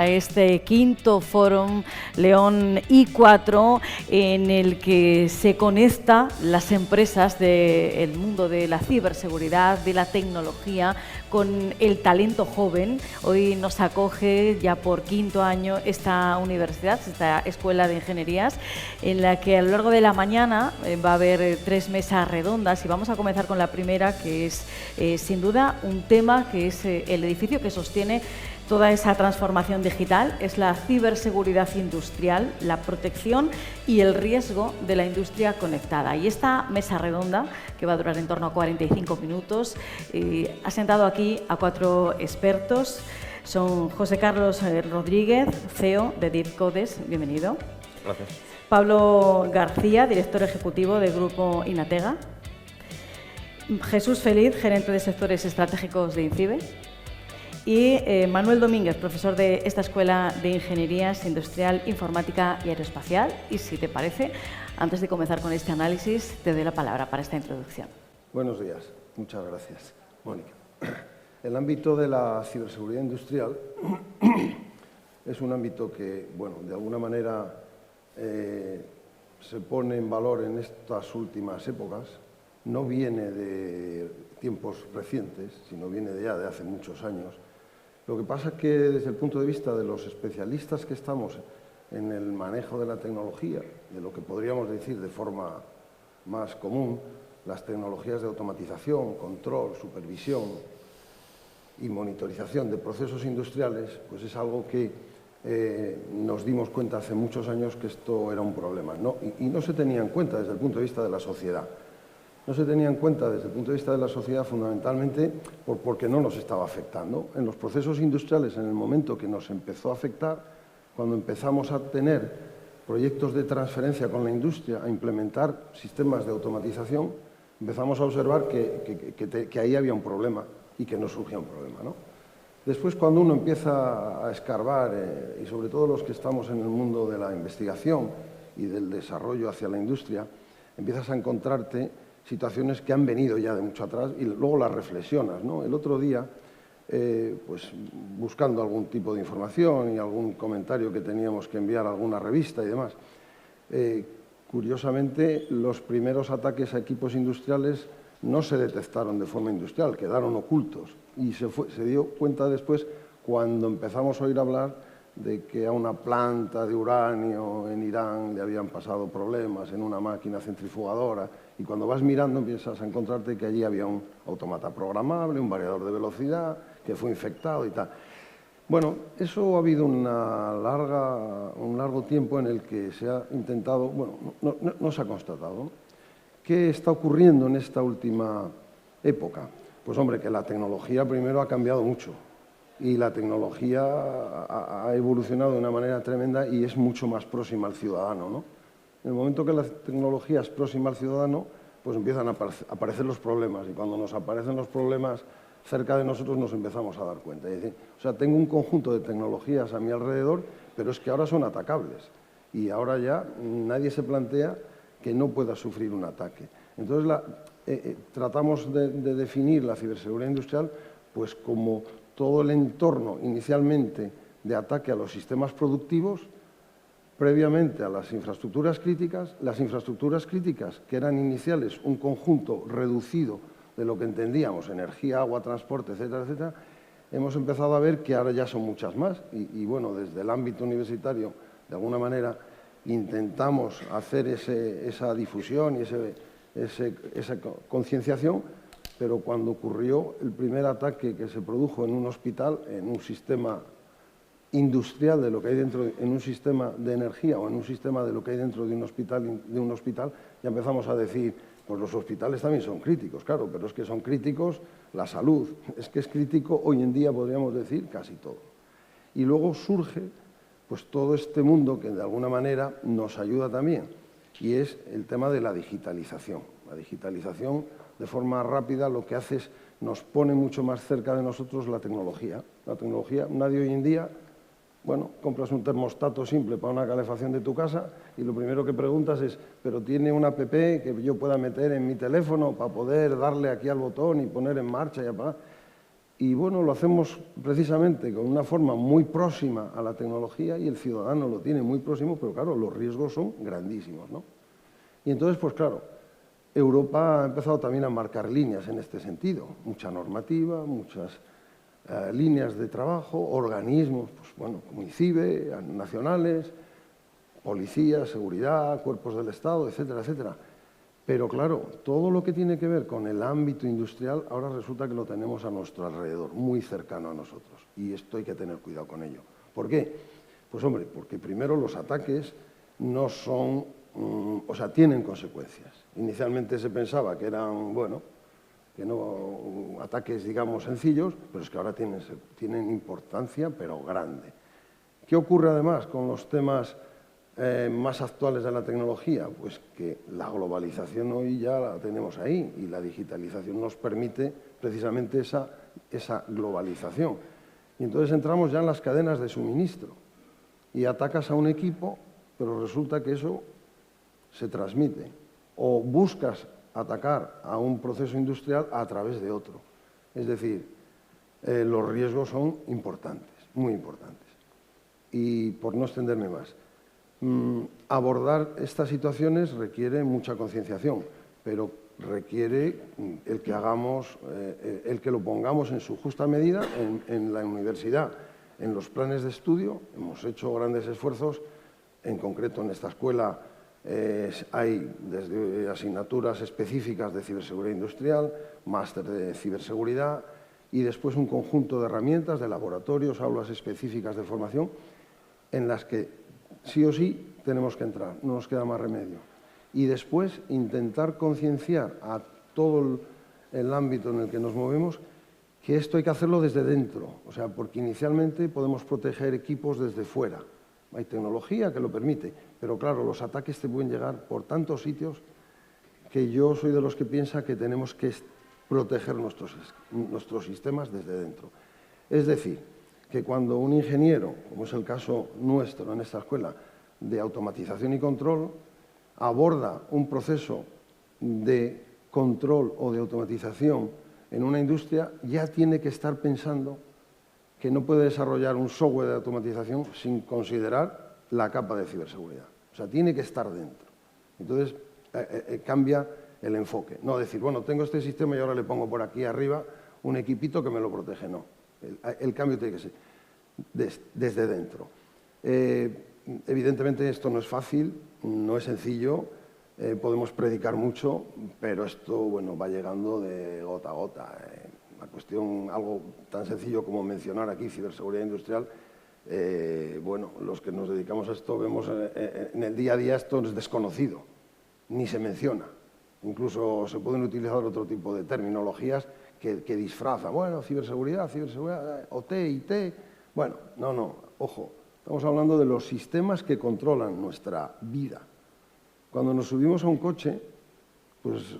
a este quinto Fórum León I4 en el que se conecta las empresas del mundo de la ciberseguridad, de la tecnología, con el talento joven. Hoy nos acoge ya por quinto año esta universidad, esta escuela de ingenierías, en la que a lo largo de la mañana va a haber 3 mesas redondas y vamos a comenzar con la primera, que es sin duda un tema que es el edificio que sostiene toda esa transformación digital, es la ciberseguridad industrial, la protección y el riesgo de la industria conectada. Y esta mesa redonda, que va a durar en torno a 45 minutos, ha sentado aquí a 4 expertos. Son José Carlos Rodríguez, CEO de DeepCodes, bienvenido. Gracias. Pablo García, director ejecutivo del Grupo Inatega. Jesús Feliz, gerente de sectores estratégicos de INCIBE. Y Manuel Domínguez, profesor de esta Escuela de Ingenierías Industrial, Informática y Aeroespacial. Y si te parece, antes de comenzar con este análisis, te doy la palabra para esta introducción. Buenos días. Muchas gracias, Mónica. El ámbito de la ciberseguridad industrial es un ámbito que, bueno, de alguna manera se pone en valor en estas últimas épocas. No viene de tiempos recientes, sino viene de hace muchos años. Lo que pasa es que desde el punto de vista de los especialistas que estamos en el manejo de la tecnología, de lo que podríamos decir de forma más común, las tecnologías de automatización, control, supervisión y monitorización de procesos industriales, pues es algo que nos dimos cuenta hace muchos años que esto era un problema, ¿no? Y no se tenía en cuenta desde el punto de vista de la sociedad. No se tenía en cuenta desde el punto de vista de la sociedad fundamentalmente porque no nos estaba afectando. En los procesos industriales, en el momento que nos empezó a afectar, cuando empezamos a tener proyectos de transferencia con la industria, a implementar sistemas de automatización, empezamos a observar que ahí había un problema y que no surgía un problema, ¿no? Después, cuando uno empieza a escarbar, y sobre todo los que estamos en el mundo de la investigación y del desarrollo hacia la industria, empiezas a encontrarte situaciones que han venido ya de mucho atrás y luego las reflexionas, ¿no? El otro día, pues buscando algún tipo de información y algún comentario que teníamos que enviar a alguna revista y demás, curiosamente los primeros ataques a equipos industriales no se detectaron de forma industrial, quedaron ocultos y se dio cuenta después cuando empezamos a oír hablar de que a una planta de uranio en Irán le habían pasado problemas en una máquina centrifugadora y cuando vas mirando empiezas a encontrarte que allí había un autómata programable, un variador de velocidad, que fue infectado y tal. Bueno, eso ha habido un largo tiempo en el que se ha intentado, bueno, no se ha constatado, ¿no? ¿Qué está ocurriendo en esta última época? Pues hombre, que la tecnología primero ha cambiado mucho. Y la tecnología ha evolucionado de una manera tremenda y es mucho más próxima al ciudadano, ¿no? En el momento que la tecnología es próxima al ciudadano, pues empiezan a aparecer los problemas y cuando nos aparecen los problemas cerca de nosotros nos empezamos a dar cuenta. Es decir, o sea, tengo un conjunto de tecnologías a mi alrededor, pero es que ahora son atacables y ahora ya nadie se plantea que no pueda sufrir un ataque. Entonces, tratamos de definir la ciberseguridad industrial pues como todo el entorno inicialmente de ataque a los sistemas productivos, previamente a las infraestructuras críticas que eran iniciales un conjunto reducido de lo que entendíamos, energía, agua, transporte, etcétera, etcétera, hemos empezado a ver que ahora ya son muchas más y bueno, desde el ámbito universitario, de alguna manera, intentamos hacer esa difusión y esa concienciación, pero cuando ocurrió el primer ataque que se produjo en un hospital, en un sistema industrial de lo que hay dentro, en un sistema de energía o en un sistema de lo que hay dentro de un hospital, ya empezamos a decir, pues los hospitales también son críticos, claro, pero es que son críticos la salud, es que es crítico hoy en día, podríamos decir, casi todo. Y luego surge pues todo este mundo que de alguna manera nos ayuda también, y es el tema de la digitalización. La digitalización, de forma rápida, lo que hace es nos pone mucho más cerca de nosotros la tecnología. La tecnología, nadie hoy en día, bueno, compras un termostato simple para una calefacción de tu casa y lo primero que preguntas es, ¿pero tiene una app que yo pueda meter en mi teléfono para poder darle aquí al botón y poner en marcha y apagar? Y bueno, lo hacemos precisamente con una forma muy próxima a la tecnología y el ciudadano lo tiene muy próximo, pero claro, los riesgos son grandísimos, ¿no? Y entonces, pues claro, Europa ha empezado también a marcar líneas en este sentido, mucha normativa, muchas líneas de trabajo, organismos, pues bueno, como INCIBE, nacionales, policía, seguridad, cuerpos del Estado, etcétera, etcétera. Pero claro, todo lo que tiene que ver con el ámbito industrial ahora resulta que lo tenemos a nuestro alrededor, muy cercano a nosotros. Y esto hay que tener cuidado con ello. ¿Por qué? Pues hombre, porque primero los ataques no son, o sea, tienen consecuencias. Inicialmente se pensaba que eran, bueno, que no ataques, digamos, sencillos, pero es que ahora tienen importancia, pero grande. ¿Qué ocurre además con los temas más actuales de la tecnología? Pues que la globalización hoy ya la tenemos ahí y la digitalización nos permite precisamente esa globalización. Y entonces entramos ya en las cadenas de suministro y atacas a un equipo, pero resulta que eso se transmite. O buscas atacar a un proceso industrial a través de otro. Es decir, los riesgos son importantes, muy importantes. Y por no extenderme más, abordar estas situaciones requiere mucha concienciación, pero requiere el que lo pongamos en su justa medida en la universidad, en los planes de estudio. Hemos hecho grandes esfuerzos, en concreto en esta escuela hay desde asignaturas específicas de ciberseguridad industrial, máster de ciberseguridad y después un conjunto de herramientas, de laboratorios, aulas específicas de formación en las que sí o sí tenemos que entrar, no nos queda más remedio. Y después intentar concienciar a todo el ámbito en el que nos movemos que esto hay que hacerlo desde dentro, o sea, porque inicialmente podemos proteger equipos desde fuera. Hay tecnología que lo permite, pero claro, los ataques te pueden llegar por tantos sitios que yo soy de los que piensa que tenemos que proteger nuestros sistemas desde dentro. Es decir, que cuando un ingeniero, como es el caso nuestro en esta escuela, de automatización y control, aborda un proceso de control o de automatización en una industria, ya tiene que estar pensando que no puede desarrollar un software de automatización sin considerar la capa de ciberseguridad. O sea, tiene que estar dentro. Entonces, cambia el enfoque. No decir, bueno, tengo este sistema y ahora le pongo por aquí arriba un equipito que me lo protege. No. El cambio tiene que ser desde dentro. Evidentemente esto no es fácil, no es sencillo, podemos predicar mucho, pero esto bueno, va llegando de gota a gota. La cuestión, algo tan sencillo como mencionar aquí ciberseguridad industrial, bueno, los que nos dedicamos a esto vemos en el día a día esto es desconocido, ni se menciona. Incluso se pueden utilizar otro tipo de terminologías que disfrazan. Bueno, ciberseguridad, OT, IT. Bueno, no, ojo, estamos hablando de los sistemas que controlan nuestra vida. Cuando nos subimos a un coche, pues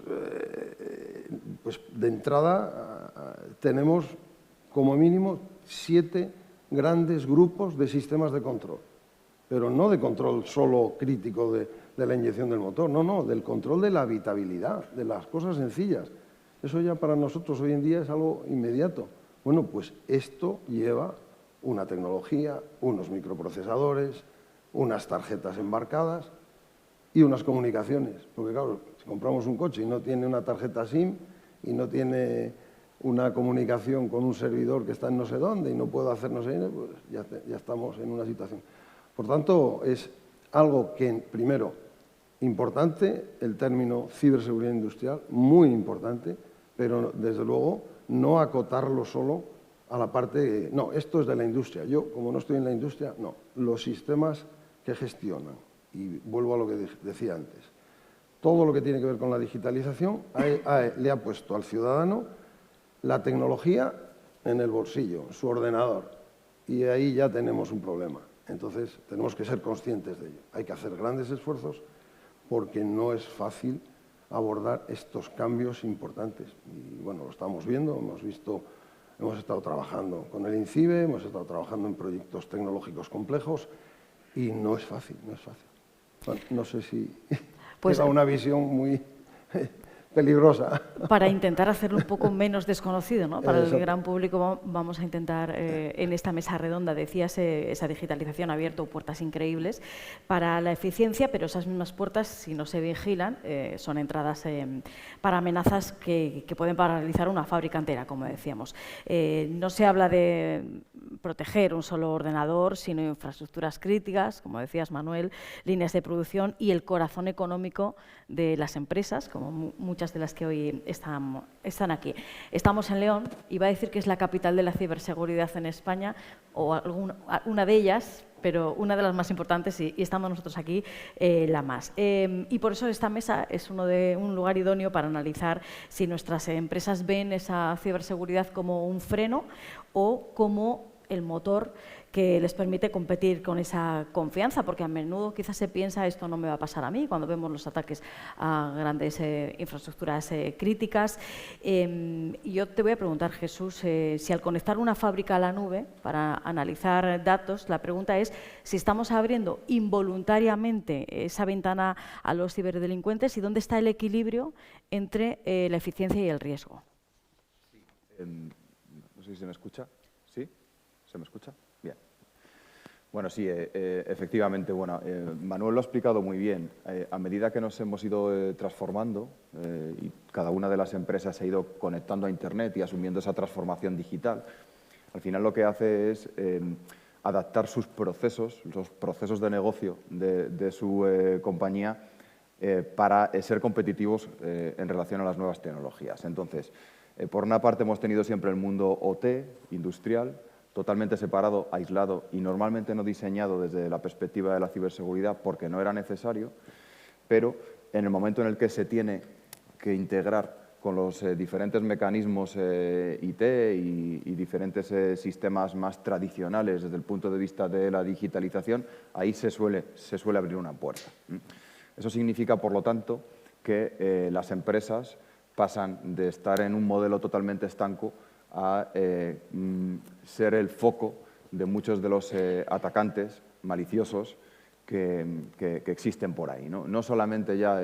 de entrada tenemos como mínimo 7 grandes grupos de sistemas de control, pero no de control solo crítico de la inyección del motor, no, del control de la habitabilidad, de las cosas sencillas. Eso ya para nosotros hoy en día es algo inmediato. Bueno, pues esto lleva una tecnología, unos microprocesadores, unas tarjetas embarcadas y unas comunicaciones. Porque claro, si compramos un coche y no tiene una tarjeta SIM y no tiene una comunicación con un servidor que está en no sé dónde y no puedo hacer no sé dónde, pues ya estamos en una situación. Por tanto, es algo que, primero, importante, el término ciberseguridad industrial, muy importante, pero desde luego no acotarlo solo a la parte, no, esto es de la industria. Yo, como no estoy en la industria, no, los sistemas que gestionan. Y vuelvo a lo que decía antes. Todo lo que tiene que ver con la digitalización le ha puesto al ciudadano la tecnología en el bolsillo, en su ordenador. Y ahí ya tenemos un problema. Entonces, tenemos que ser conscientes de ello. Hay que hacer grandes esfuerzos porque no es fácil abordar estos cambios importantes. Y bueno, lo estamos viendo, hemos estado trabajando con el INCIBE, hemos estado trabajando en proyectos tecnológicos complejos y no es fácil, no es fácil. Bueno, no sé si pues, era una visión muy peligrosa. Para intentar hacerlo un poco menos desconocido, ¿no? Para el Exacto. gran público vamos a intentar, en esta mesa redonda, decías, esa digitalización ha abierto puertas increíbles para la eficiencia, pero esas mismas puertas, si no se vigilan, son entradas para amenazas que pueden paralizar una fábrica entera, como decíamos. No se habla de proteger un solo ordenador, sino infraestructuras críticas, como decías, Manuel, líneas de producción y el corazón económico de las empresas, como muchas de las que hoy están aquí. Estamos en León, iba a decir que es la capital de la ciberseguridad en España, o una de ellas, pero una de las más importantes, y estamos nosotros aquí, la más. Y por eso esta mesa es un lugar idóneo para analizar si nuestras empresas ven esa ciberseguridad como un freno o como el motor que les permite competir con esa confianza, porque a menudo quizás se piensa esto no me va a pasar a mí cuando vemos los ataques a grandes infraestructuras críticas. Y yo te voy a preguntar, Jesús, si al conectar una fábrica a la nube para analizar datos, la pregunta es si estamos abriendo involuntariamente esa ventana a los ciberdelincuentes y dónde está el equilibrio entre la eficiencia y el riesgo. Sí. No sé si se me escucha. ¿Sí? ¿Se me escucha? Bien. Bueno, sí, efectivamente. Bueno, Manuel lo ha explicado muy bien. A medida que nos hemos ido transformando y cada una de las empresas se ha ido conectando a Internet y asumiendo esa transformación digital, al final lo que hace es adaptar sus procesos, los procesos de negocio de su compañía para ser competitivos en relación a las nuevas tecnologías. Entonces, por una parte hemos tenido siempre el mundo OT, industrial, totalmente separado, aislado y normalmente no diseñado desde la perspectiva de la ciberseguridad porque no era necesario, pero en el momento en el que se tiene que integrar con los diferentes mecanismos IT y diferentes sistemas más tradicionales desde el punto de vista de la digitalización, ahí se suele abrir una puerta. Eso significa, por lo tanto, que las empresas pasan de estar en un modelo totalmente estanco a ser el foco de muchos de los atacantes maliciosos que existen por ahí, ¿no? No solamente ya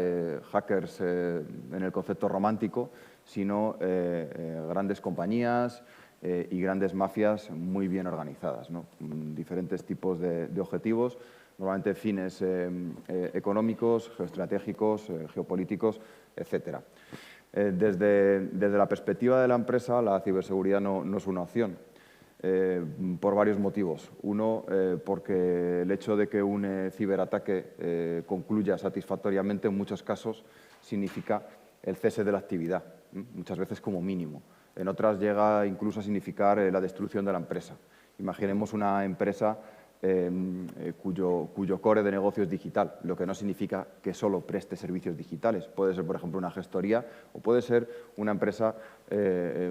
hackers en el concepto romántico, sino grandes compañías y grandes mafias muy bien organizadas, ¿no? Diferentes tipos de objetivos, normalmente fines económicos, geoestratégicos, geopolíticos, etcétera. Desde la perspectiva de la empresa, la ciberseguridad no es una opción, por varios motivos. Uno, porque el hecho de que un ciberataque concluya satisfactoriamente en muchos casos significa el cese de la actividad, muchas veces como mínimo. En otras llega incluso a significar la destrucción de la empresa. Imaginemos una empresa cuyo core de negocio es digital, lo que no significa que solo preste servicios digitales. Puede ser, por ejemplo, una gestoría o puede ser una empresa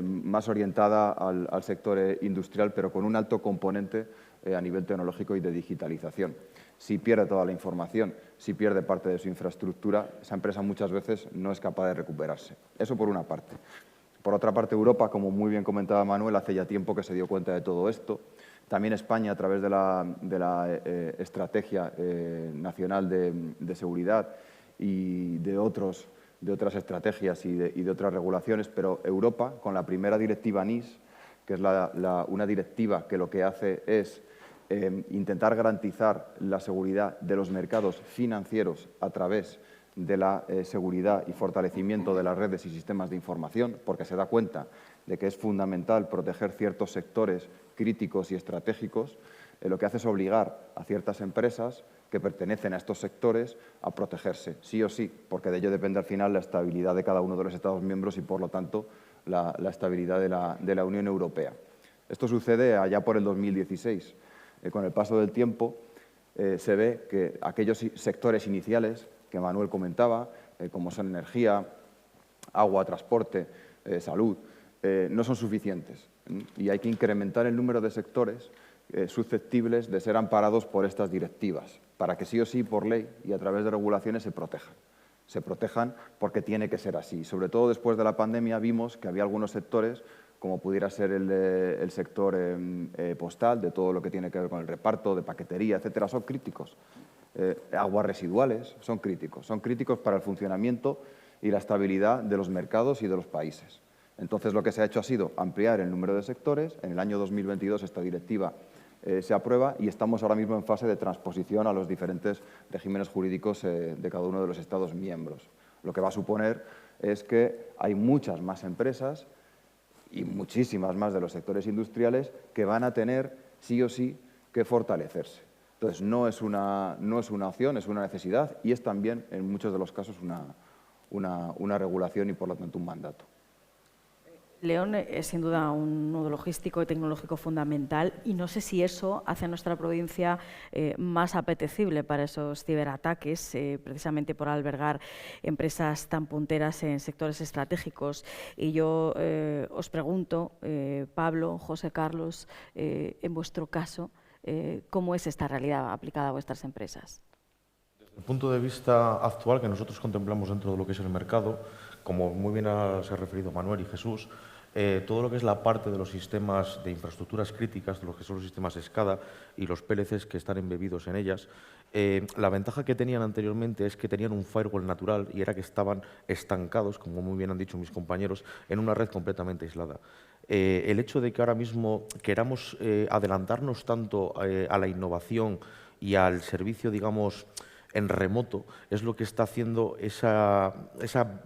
más orientada al sector industrial, pero con un alto componente a nivel tecnológico y de digitalización. Si pierde toda la información, si pierde parte de su infraestructura, esa empresa muchas veces no es capaz de recuperarse. Eso por una parte. Por otra parte, Europa, como muy bien comentaba Manuel, hace ya tiempo que se dio cuenta de todo esto. También España, a través de la Estrategia Nacional de Seguridad y de otras estrategias y de otras regulaciones, pero Europa, con la primera directiva NIS, que es una directiva que lo que hace es intentar garantizar la seguridad de los mercados financieros a través de la seguridad y fortalecimiento de las redes y sistemas de información, porque se da cuenta de que es fundamental proteger ciertos sectores críticos y estratégicos, lo que hace es obligar a ciertas empresas que pertenecen a estos sectores a protegerse, sí o sí, porque de ello depende al final la estabilidad de cada uno de los Estados miembros y, por lo tanto, la estabilidad de la Unión Europea. Esto sucede allá por el 2016. Con el paso del tiempo se ve que aquellos sectores iniciales que Manuel comentaba, como son energía, agua, transporte, salud, no son suficientes y hay que incrementar el número de sectores susceptibles de ser amparados por estas directivas, para que sí o sí, por ley y a través de regulaciones, se protejan. Se protejan porque tiene que ser así. Sobre todo después de la pandemia vimos que había algunos sectores, como pudiera ser el sector postal, de todo lo que tiene que ver con el reparto, de paquetería, etcétera, son críticos. Aguas residuales son críticos para el funcionamiento y la estabilidad de los mercados y de los países. Entonces, lo que se ha hecho ha sido ampliar el número de sectores. En el año 2022 esta directiva se aprueba y estamos ahora mismo en fase de transposición a los diferentes regímenes jurídicos de cada uno de los Estados miembros. Lo que va a suponer es que hay muchas más empresas y muchísimas más de los sectores industriales que van a tener sí o sí que fortalecerse. Entonces, no es una opción, es una necesidad y es también, en muchos de los casos, una regulación y, por lo tanto, un mandato. León es sin duda un nodo logístico y tecnológico fundamental y no sé si eso hace a nuestra provincia más apetecible para esos ciberataques, precisamente por albergar empresas tan punteras en sectores estratégicos. Y yo os pregunto, Pablo, José Carlos, en vuestro caso, ¿cómo es esta realidad aplicada a vuestras empresas? Desde el punto de vista actual que nosotros contemplamos dentro de lo que es el mercado, como muy bien se ha referido Manuel y Jesús, todo lo que es la parte de los sistemas de infraestructuras críticas, de los que son los sistemas SCADA y los PLCs que están embebidos en ellas, la ventaja que tenían anteriormente es que tenían un firewall natural y era que estaban estancados, como muy bien han dicho mis compañeros, en una red completamente aislada. El hecho de que ahora mismo queramos adelantarnos tanto a la innovación y al servicio, digamos, en remoto, es lo que está haciendo esa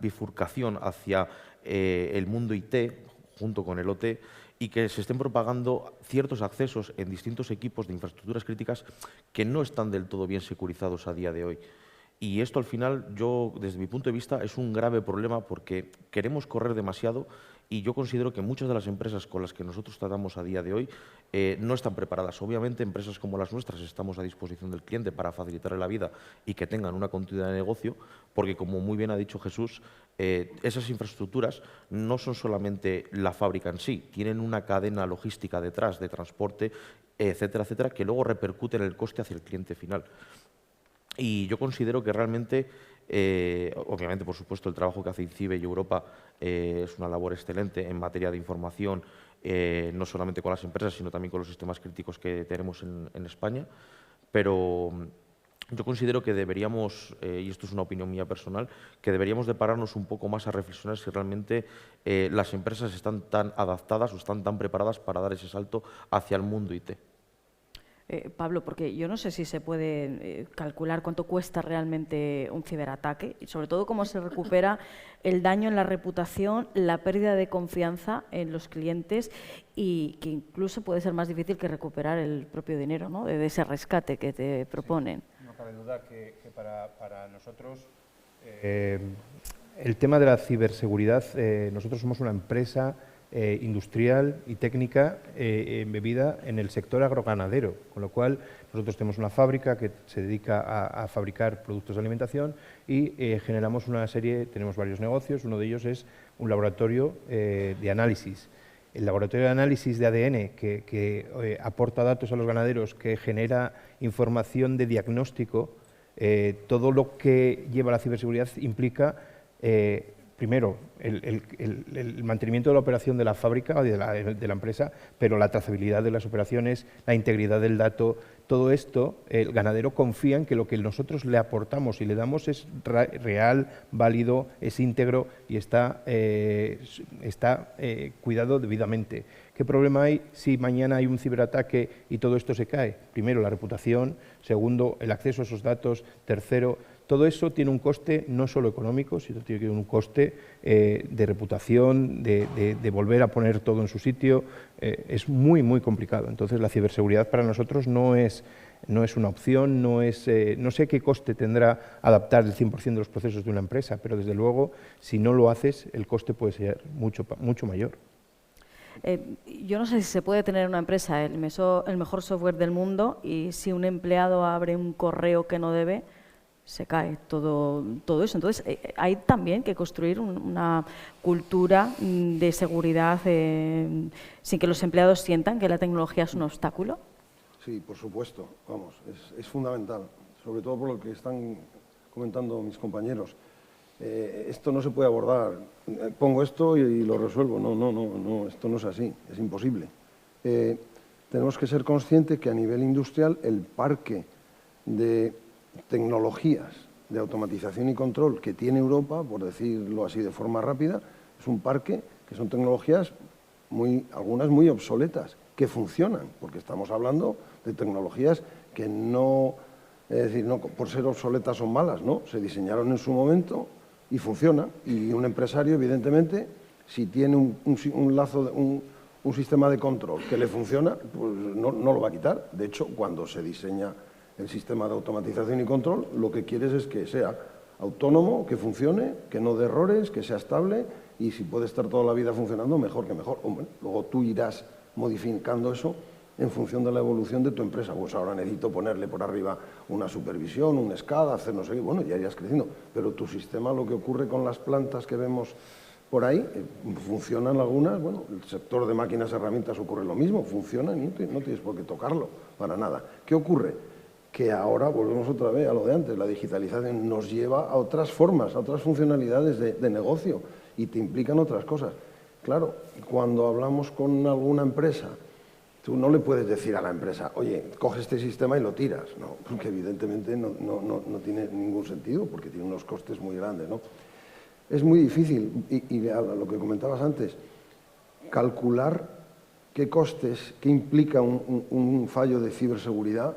bifurcación hacia el mundo IT, junto con el OT, y que se estén propagando ciertos accesos en distintos equipos de infraestructuras críticas que no están del todo bien securizados a día de hoy. Y esto, al final, yo, desde mi punto de vista, es un grave problema porque queremos correr demasiado y yo considero que muchas de las empresas con las que nosotros tratamos a día de hoy no están preparadas. Obviamente, empresas como las nuestras estamos a disposición del cliente para facilitarle la vida y que tengan una continuidad de negocio, porque, como muy bien ha dicho Jesús, esas infraestructuras no son solamente la fábrica en sí, tienen una cadena logística detrás de transporte, etcétera, etcétera, que luego repercute en el coste hacia el cliente final. Y yo considero que realmente, obviamente, por supuesto, el trabajo que hace INCIBE y Europa es una labor excelente en materia de información, no solamente con las empresas, sino también con los sistemas críticos que tenemos en España. Pero yo considero que deberíamos, y esto es una opinión mía personal, que deberíamos de pararnos un poco más a reflexionar si realmente las empresas están tan adaptadas o están tan preparadas para dar ese salto hacia el mundo IT. Pablo, porque yo no sé si se puede calcular cuánto cuesta realmente un ciberataque y sobre todo cómo se recupera el daño en la reputación, la pérdida de confianza en los clientes y que incluso puede ser más difícil que recuperar el propio dinero, ¿no?, de ese rescate que te proponen. Sí, no cabe duda que para nosotros el tema de la ciberseguridad, nosotros somos una empresa industrial y técnica embebida en el sector agroganadero, con lo cual nosotros tenemos una fábrica que se dedica a fabricar productos de alimentación y generamos una serie, tenemos varios negocios, uno de ellos es un laboratorio de análisis. El laboratorio de análisis de ADN que aporta datos a los ganaderos, que genera información de diagnóstico, todo lo que lleva la ciberseguridad implica primero, el mantenimiento de la operación de la fábrica o de la empresa, pero la trazabilidad de las operaciones, la integridad del dato, todo esto, el ganadero confía en que lo que nosotros le aportamos y le damos es real, válido, es íntegro y está cuidado debidamente. ¿Qué problema hay si mañana hay un ciberataque y todo esto se cae? Primero, la reputación, segundo, el acceso a esos datos, tercero, todo eso tiene un coste no solo económico, sino tiene un coste de reputación, de volver a poner todo en su sitio. Es muy, muy complicado. Entonces, la ciberseguridad para nosotros no es una opción, no sé qué coste tendrá adaptar el 100% de los procesos de una empresa, pero desde luego, si no lo haces, el coste puede ser mucho mayor. Yo no sé si se puede tener en una empresa el mejor software del mundo y si un empleado abre un correo que no debe, se cae todo eso. Entonces, hay también que construir una cultura de seguridad sin que los empleados sientan que la tecnología es un obstáculo. Sí, por supuesto, vamos, es fundamental, sobre todo por lo que están comentando mis compañeros. Esto no se puede abordar, pongo esto y lo resuelvo. No, esto no es así, es imposible. Tenemos que ser conscientes que a nivel industrial el parque de tecnologías de automatización y control que tiene Europa, por decirlo así de forma rápida, es un parque que son tecnologías, algunas muy obsoletas, que funcionan, porque estamos hablando de tecnologías que no, es decir, no por ser obsoletas son malas, no, se diseñaron en su momento y funcionan. Y un empresario, evidentemente, si tiene un sistema de control que le funciona, pues no lo va a quitar. De hecho, cuando se diseña el sistema de automatización y control, lo que quieres es que sea autónomo, que funcione, que no dé errores, que sea estable, y si puede estar toda la vida funcionando, mejor que mejor. Hombre, luego tú irás modificando eso en función de la evolución de tu empresa. Pues ahora necesito ponerle por arriba una supervisión, un SCADA, hacer no sé qué, bueno, ya irías creciendo. Pero tu sistema, lo que ocurre con las plantas que vemos por ahí, funcionan algunas, bueno, el sector de máquinas y herramientas ocurre lo mismo, funcionan y no tienes por qué tocarlo, para nada. ¿Qué ocurre? Que ahora volvemos otra vez a lo de antes, la digitalización nos lleva a otras formas, a otras funcionalidades de negocio y te implican otras cosas. Claro, cuando hablamos con alguna empresa, tú no le puedes decir a la empresa, oye, coge este sistema y lo tiras, no, porque evidentemente no tiene ningún sentido, porque tiene unos costes muy grandes, ¿no? Es muy difícil, y a lo que comentabas antes, calcular qué costes, qué implica un fallo de ciberseguridad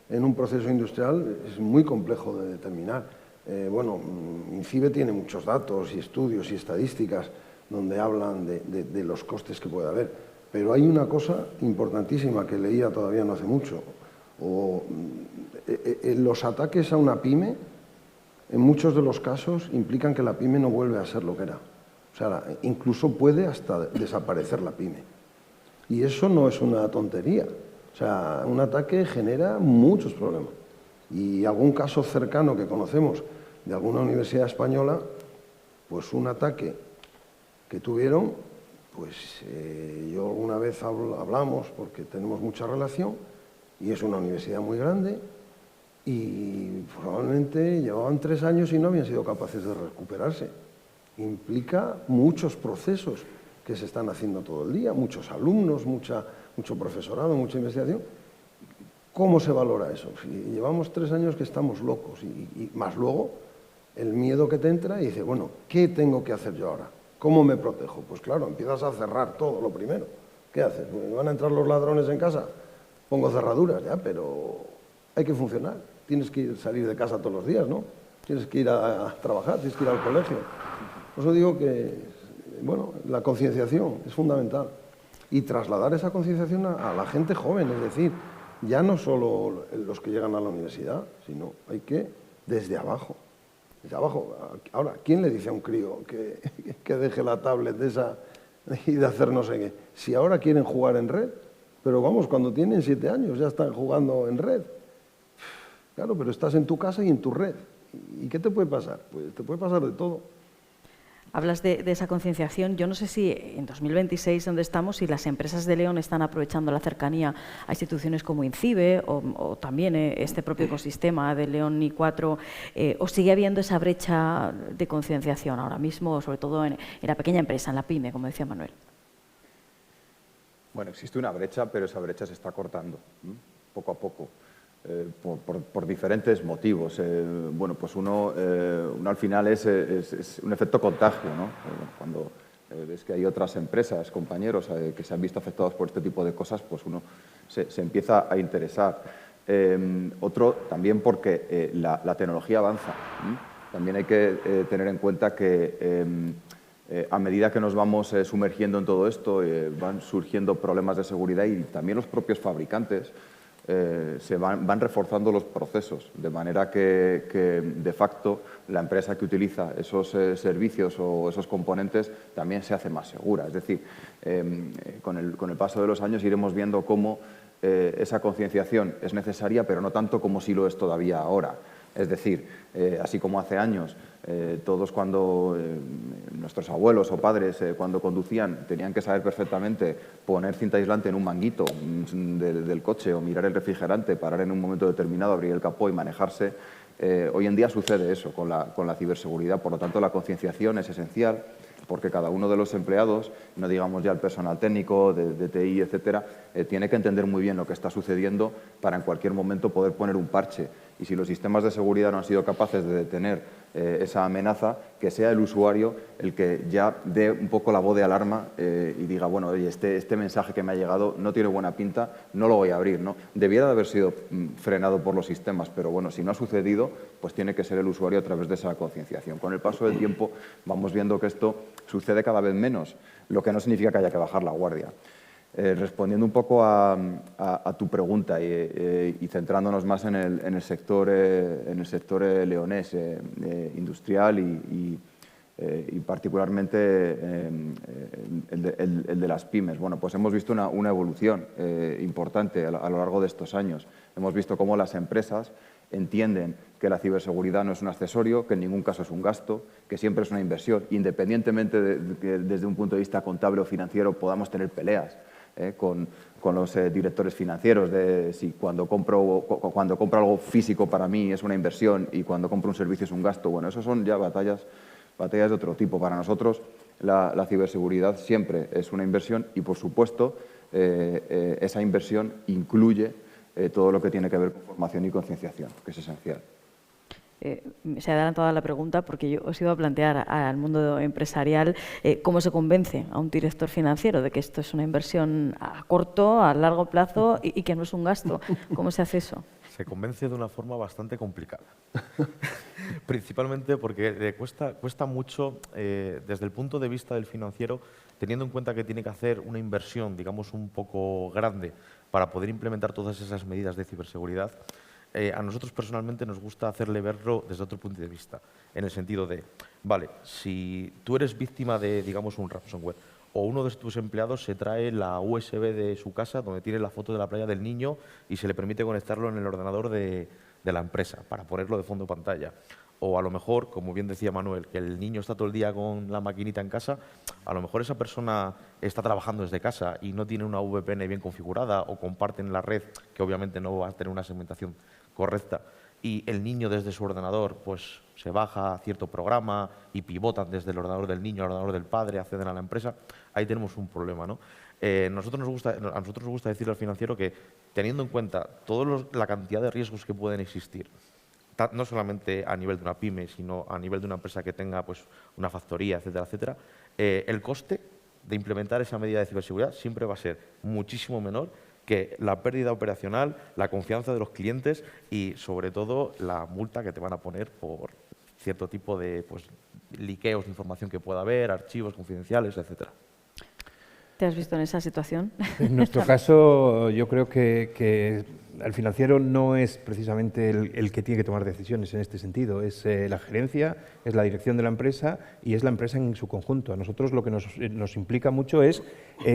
en un proceso industrial es muy complejo de determinar. Bueno, INCIBE tiene muchos datos y estudios y estadísticas donde hablan de los costes que puede haber, pero hay una cosa importantísima que leía todavía no hace mucho. Los ataques a una pyme, en muchos de los casos, implican que la pyme no vuelve a ser lo que era. O sea, incluso puede hasta desaparecer la pyme. Y eso no es una tontería. O sea, un ataque genera muchos problemas. Y algún caso cercano que conocemos de alguna universidad española, pues un ataque que tuvieron, pues yo alguna vez hablamos porque tenemos mucha relación y es una universidad muy grande y probablemente llevaban 3 años y no habían sido capaces de recuperarse. Implica muchos procesos que se están haciendo todo el día, muchos alumnos, mucho profesorado, mucha investigación. ¿Cómo se valora eso? Si llevamos 3 años que estamos locos y más luego el miedo que te entra y dices, bueno, ¿qué tengo que hacer yo ahora? ¿Cómo me protejo? Pues claro, empiezas a cerrar todo lo primero. ¿Qué haces? Pues van a entrar los ladrones en casa, pongo cerraduras, ya, pero hay que funcionar. Tienes que salir de casa todos los días, ¿no? Tienes que ir a trabajar, tienes que ir al colegio. Por eso digo que, bueno, la concienciación es fundamental. Y trasladar esa concienciación a la gente joven, es decir, ya no solo los que llegan a la universidad, sino hay que desde abajo. Desde abajo. Ahora, ¿quién le dice a un crío que deje la tablet de esa y de hacer no sé qué? Si ahora quieren jugar en red, pero vamos, cuando tienen 7 años ya están jugando en red. Claro, pero estás en tu casa y en tu red. ¿Y qué te puede pasar? Pues te puede pasar de todo. Hablas de esa concienciación. Yo no sé si en 2026, donde estamos, si las empresas de León están aprovechando la cercanía a instituciones como INCIBE o también este propio ecosistema de León I4, o sigue habiendo esa brecha de concienciación ahora mismo, sobre todo en la pequeña empresa, en la pyme, como decía Manuel. Bueno, existe una brecha, pero esa brecha se está cortando, poco a poco. Por diferentes motivos. Bueno, pues uno al final es un efecto contagio, ¿no? Cuando ves que hay otras empresas, compañeros que se han visto afectados por este tipo de cosas, pues uno se empieza a interesar. Otro también porque la tecnología avanza. También hay que tener en cuenta que a medida que nos vamos sumergiendo en todo esto, van surgiendo problemas de seguridad y también los propios fabricantes se van reforzando los procesos, de manera que de facto la empresa que utiliza esos servicios o esos componentes también se hace más segura. Es decir, con el paso de los años iremos viendo cómo esa concienciación es necesaria, pero no tanto como si lo es todavía ahora. Es decir, así como hace años, todos cuando nuestros abuelos o padres cuando conducían tenían que saber perfectamente poner cinta aislante en un manguito del coche o mirar el refrigerante, parar en un momento determinado, abrir el capó y manejarse, hoy en día sucede eso con la ciberseguridad. Por lo tanto, la concienciación es esencial, porque cada uno de los empleados, no digamos ya el personal técnico, de TI, etcétera, tiene que entender muy bien lo que está sucediendo para en cualquier momento poder poner un parche Y si los sistemas de seguridad no han sido capaces de detener esa amenaza, que sea el usuario el que ya dé un poco la voz de alarma y diga, bueno, oye, este mensaje que me ha llegado no tiene buena pinta, no lo voy a abrir, ¿no? Debiera de haber sido frenado por los sistemas, pero bueno, si no ha sucedido, pues tiene que ser el usuario a través de esa concienciación. Con el paso del tiempo vamos viendo que esto sucede cada vez menos, lo que no significa que haya que bajar la guardia. Respondiendo un poco a tu pregunta y centrándonos más en el sector leonés, industrial y particularmente el de las pymes. Bueno, pues hemos visto una evolución importante a lo largo de estos años. Hemos visto cómo las empresas entienden que la ciberseguridad no es un accesorio, que en ningún caso es un gasto, que siempre es una inversión, independientemente de que desde un punto de vista contable o financiero podamos tener peleas con los directores financieros de si cuando compro algo físico para mí es una inversión y cuando compro un servicio es un gasto. Bueno, eso son ya batallas de otro tipo. Para nosotros la ciberseguridad siempre es una inversión y, por supuesto, esa inversión incluye todo lo que tiene que ver con formación y concienciación, que es esencial. Se ha adelantado la pregunta porque yo os iba a plantear al mundo empresarial cómo se convence a un director financiero de que esto es una inversión a corto, a largo plazo y que no es un gasto. ¿Cómo se hace eso? Se convence de una forma bastante complicada. Principalmente porque le cuesta mucho, desde el punto de vista del financiero, teniendo en cuenta que tiene que hacer una inversión, digamos, un poco grande para poder implementar todas esas medidas de ciberseguridad. A nosotros personalmente nos gusta hacerle verlo desde otro punto de vista, en el sentido de, vale, si tú eres víctima de, digamos, un ransomware o uno de tus empleados se trae la USB de su casa donde tiene la foto de la playa del niño y se le permite conectarlo en el ordenador de la empresa para ponerlo de fondo de pantalla. O a lo mejor, como bien decía Manuel, que el niño está todo el día con la maquinita en casa, a lo mejor esa persona está trabajando desde casa y no tiene una VPN bien configurada o comparten la red, que obviamente no va a tener una segmentación correcta, y el niño desde su ordenador pues se baja cierto programa y pivotan desde el ordenador del niño al ordenador del padre, acceden a la empresa, ahí tenemos un problema, ¿no? A nosotros nos gusta decirle al financiero que, teniendo en cuenta toda la cantidad de riesgos que pueden existir, no solamente a nivel de una pyme, sino a nivel de una empresa que tenga pues, una factoría, etcétera, etcétera, el coste de implementar esa medida de ciberseguridad siempre va a ser muchísimo menor que la pérdida operacional, la confianza de los clientes y, sobre todo, la multa que te van a poner por cierto tipo de pues, liqueos de información que pueda haber, archivos confidenciales, etcétera. ¿Te has visto en esa situación? En nuestro caso, yo creo que el financiero no es precisamente el que tiene que tomar decisiones en este sentido. Es la gerencia, es la dirección de la empresa y es la empresa en su conjunto. A nosotros lo que nos implica mucho es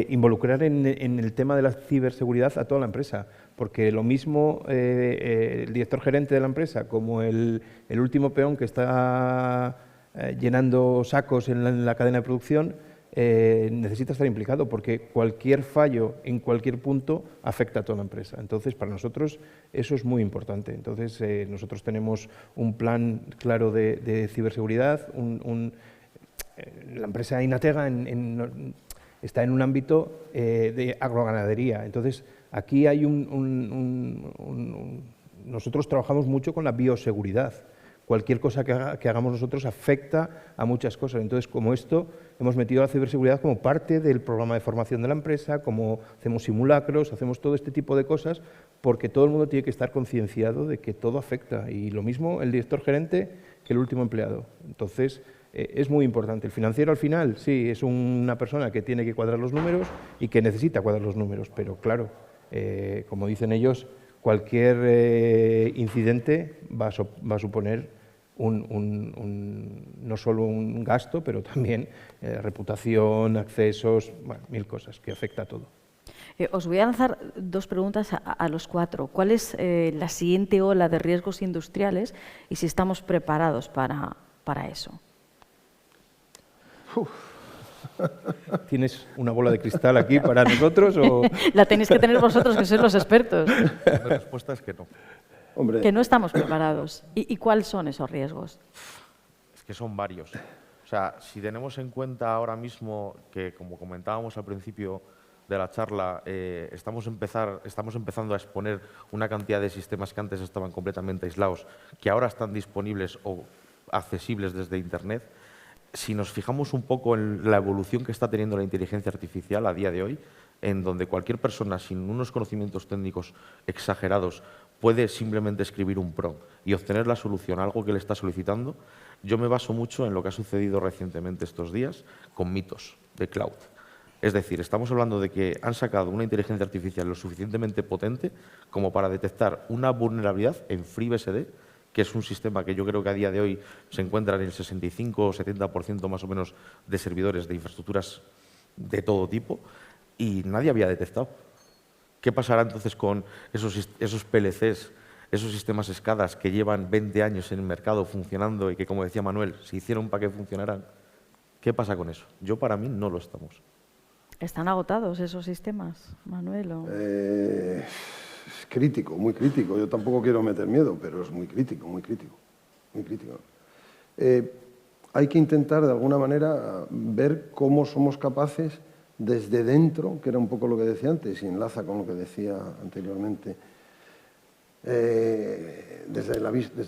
involucrar en el tema de la ciberseguridad a toda la empresa, porque lo mismo el director gerente de la empresa como el último peón que está llenando sacos en la cadena de producción necesita estar implicado porque cualquier fallo en cualquier punto afecta a toda la empresa. Entonces, para nosotros eso es muy importante. Entonces, nosotros tenemos un plan claro de ciberseguridad. La empresa Inatega está en un ámbito de agroganadería. Entonces, aquí hay nosotros trabajamos mucho con la bioseguridad. Cualquier cosa que hagamos nosotros afecta a muchas cosas. Entonces, como esto, hemos metido la ciberseguridad como parte del programa de formación de la empresa, como hacemos simulacros, hacemos todo este tipo de cosas, porque todo el mundo tiene que estar concienciado de que todo afecta. Y lo mismo el director gerente que el último empleado. Entonces, es muy importante. El financiero, al final, sí, es una persona que tiene que cuadrar los números y que necesita cuadrar los números, pero claro, como dicen ellos, cualquier incidente va a suponer no solo un gasto, pero también reputación, accesos, bueno, 1000 cosas, que afecta a todo. Os voy a lanzar dos preguntas a los cuatro. ¿Cuál es la siguiente ola de riesgos industriales y si estamos preparados para eso? ¿Tienes una bola de cristal aquí para nosotros? O... La tenéis que tener vosotros, que sois los expertos. La respuesta es que no. Hombre, Que no estamos preparados. ¿Y cuáles son esos riesgos? Es que son varios. O sea, si tenemos en cuenta ahora mismo que, como comentábamos al principio, de la charla, estamos empezando a exponer una cantidad de sistemas que antes estaban completamente aislados, que ahora están disponibles o accesibles desde Internet. Si nos fijamos un poco en la evolución que está teniendo la inteligencia artificial a día de hoy, en donde cualquier persona sin unos conocimientos técnicos exagerados puede simplemente escribir un prompt y obtener la solución a algo que le está solicitando, yo me baso mucho en lo que ha sucedido recientemente estos días con mitos de cloud. Es decir, estamos hablando de que han sacado una inteligencia artificial lo suficientemente potente como para detectar una vulnerabilidad en FreeBSD, que es un sistema que yo creo que a día de hoy se encuentra en el 65 o 70% más o menos de servidores de infraestructuras de todo tipo, y nadie había detectado. ¿Qué pasará entonces con esos PLCs, esos sistemas SCADA que llevan 20 años en el mercado funcionando y que, como decía Manuel, se hicieron para que funcionaran? ¿Qué pasa con eso? Yo, para mí, no lo estamos. ¿Están agotados esos sistemas, Manuel? Es crítico, muy crítico. Yo tampoco quiero meter miedo, pero es muy crítico, muy crítico, muy crítico. Hay que intentar, de alguna manera, ver cómo somos capaces desde dentro, que era un poco lo que decía antes y enlaza con lo que decía anteriormente, desde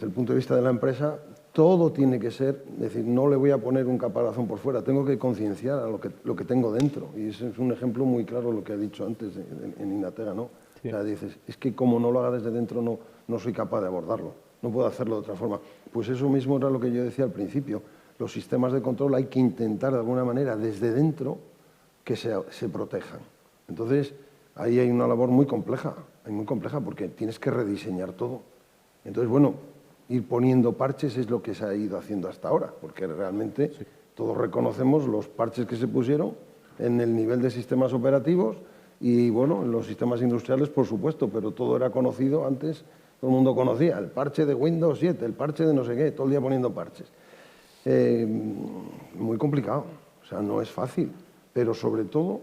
el punto de vista de la empresa, todo tiene que ser, es decir, no le voy a poner un caparazón por fuera, tengo que concienciar a lo que tengo dentro. Y ese es un ejemplo muy claro lo que ha dicho antes en Inatega, ¿no? Sí. O sea, dices, es que como no lo haga desde dentro no soy capaz de abordarlo, no puedo hacerlo de otra forma. Pues eso mismo era lo que yo decía al principio, los sistemas de control hay que intentar de alguna manera desde dentro que se protejan. Entonces, ahí hay una labor muy compleja porque tienes que rediseñar todo. Entonces, bueno, ir poniendo parches es lo que se ha ido haciendo hasta ahora, porque realmente sí, todos reconocemos los parches que se pusieron en el nivel de sistemas operativos y, bueno, en los sistemas industriales, por supuesto, pero todo era conocido antes, todo el mundo conocía el parche de Windows 7, el parche de no sé qué, todo el día poniendo parches. Muy complicado, o sea, no es fácil. Pero sobre todo